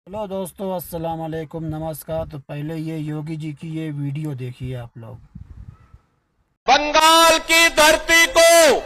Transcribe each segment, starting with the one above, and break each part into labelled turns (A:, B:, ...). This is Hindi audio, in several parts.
A: हेलो दोस्तों, अस्सलाम वालेकुम, नमस्कार। तो पहले ये योगी जी की ये वीडियो देखिए आप लोग।
B: बंगाल की धरती को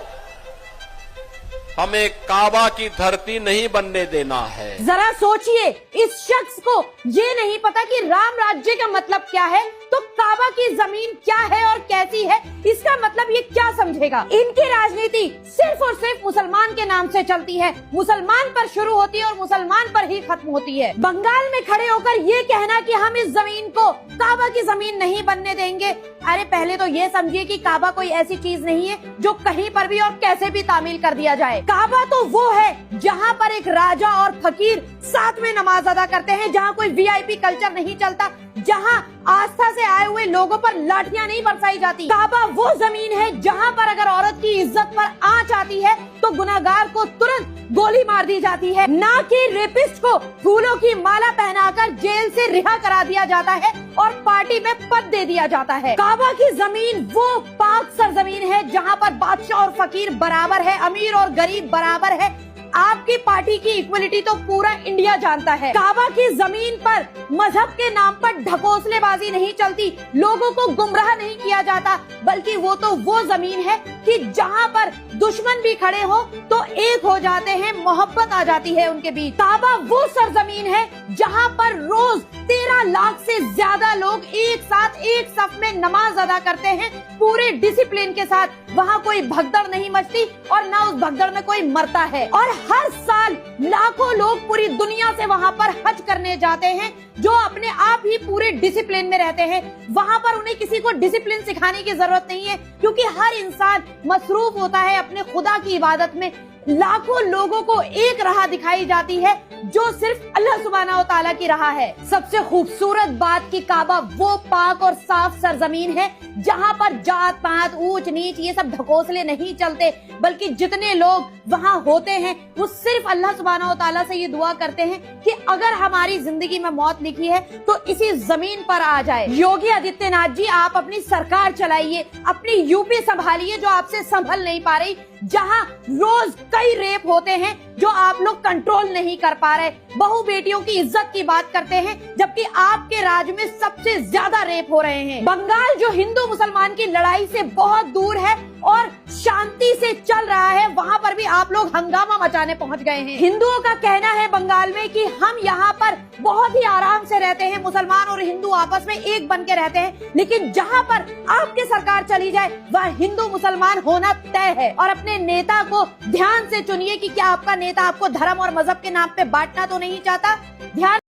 B: हमें काबा की धरती नहीं बनने देना है।
C: जरा सोचिए, इस शख्स को ये नहीं पता कि राम राज्य का मतलब क्या है, तो काबा की जमीन क्या है और कैसी है, इसका मतलब ये क्या समझेगा। इनकी राजनीति सिर्फ और सिर्फ मुसलमान के नाम से चलती है, मुसलमान पर शुरू होती है और मुसलमान पर ही खत्म होती है। बंगाल में खड़े होकर ये कहना कि हम इस जमीन को काबा की जमीन नहीं बनने देंगे, अरे पहले तो ये समझिए कि काबा कोई ऐसी चीज नहीं है जो कहीं पर भी और कैसे भी तामील कर दिया जाए। काबा तो वो है जहाँ पर एक राजा और फकीर साथ में नमाज अदा करते हैं, जहाँ कोई वीआईपी कल्चर नहीं चलता, जहाँ आस्था से आए हुए लोगों पर लाठियां नहीं बरसाई जाती। काबा वो जमीन है जहाँ पर अगर औरत की इज्जत पर आंच आती है तो गुनाहगार को तुरंत गोली मार दी जाती है, ना कि रेपिस्ट को फूलों की माला पहनाकर जेल से रिहा करा दिया जाता है और पार्टी में पद दे दिया जाता है। काबा की जमीन वो पाक सरजमीन है जहाँ पर बादशाह और फकीर बराबर है, अमीर और गरीब बराबर है। आपकी पार्टी की इक्वलिटी तो पूरा इंडिया जानता है। काबा की जमीन पर मजहब के नाम पर ढकोसलेबाजी नहीं चलती, लोगों को गुमराह नहीं किया जाता, बल्कि वो तो वो जमीन है कि जहाँ पर दुश्मन भी खड़े हो तो एक हो जाते हैं, मोहब्बत आ जाती है उनके बीच। काबा वो सरजमीन है जहाँ पर रोज 13 लाख से ज्यादा लोग एक साथ एक सफ में नमाज अदा करते हैं, पूरे डिसिप्लिन के साथ। वहाँ कोई भगदड़ नहीं मचती और ना उस भगदड़ में कोई मरता है। और हर साल लाखों लोग पूरी दुनिया से वहाँ पर हज करने जाते हैं, जो अपने आप ही पूरे डिसिप्लिन में रहते हैं। वहाँ पर उन्हें किसी को डिसिप्लिन सिखाने की जरूरत नहीं है, क्योंकि हर इंसान मसरूफ होता है अपने खुदा की इबादत में। लाखों लोगों को एक राह दिखाई जाती है जो सिर्फ अल्लाह सुब्हानहू तआला की राह है। सबसे खूबसूरत बात कि काबा वो पाक और साफ सरजमीन है जहाँ पर जात पात ऊंच नीच ये सब ढकोसले नहीं चलते, बल्कि जितने लोग वहाँ होते हैं वो सिर्फ अल्लाह सुब्हानहू तआला से ये दुआ करते हैं कि अगर हमारी जिंदगी में मौत लिखी है तो इसी जमीन पर आ जाए। योगी आदित्यनाथ जी, आप अपनी सरकार चलाइए, अपनी यूपी संभालिए जो आपसे संभल नहीं पा रही, जहाँ रोज कई रेप होते हैं जो आप लोग कंट्रोल नहीं कर पा रहे। बहू बेटियों की इज्जत की बात करते हैं जबकि आपके राज्य में सबसे ज्यादा रेप हो रहे हैं। बंगाल जो हिंदू मुसलमान की लड़ाई से बहुत दूर है और शांति से चल रहा है, वहाँ पर भी आप लोग हंगामा मचाने पहुँच गए हैं। हिंदुओं का कहना है बंगाल में कि हम यहाँ पर बहुत ही आराम से रहते हैं, मुसलमान और हिंदू आपस में एक बन के रहते हैं, लेकिन जहाँ पर आपकी सरकार चली जाए वह हिंदू मुसलमान होना तय है। और अपने नेता को ध्यान से चुनिए कि क्या आपका नेता आपको धर्म और मजहब के नाम पे बांटना तो नहीं चाहता। ध्यान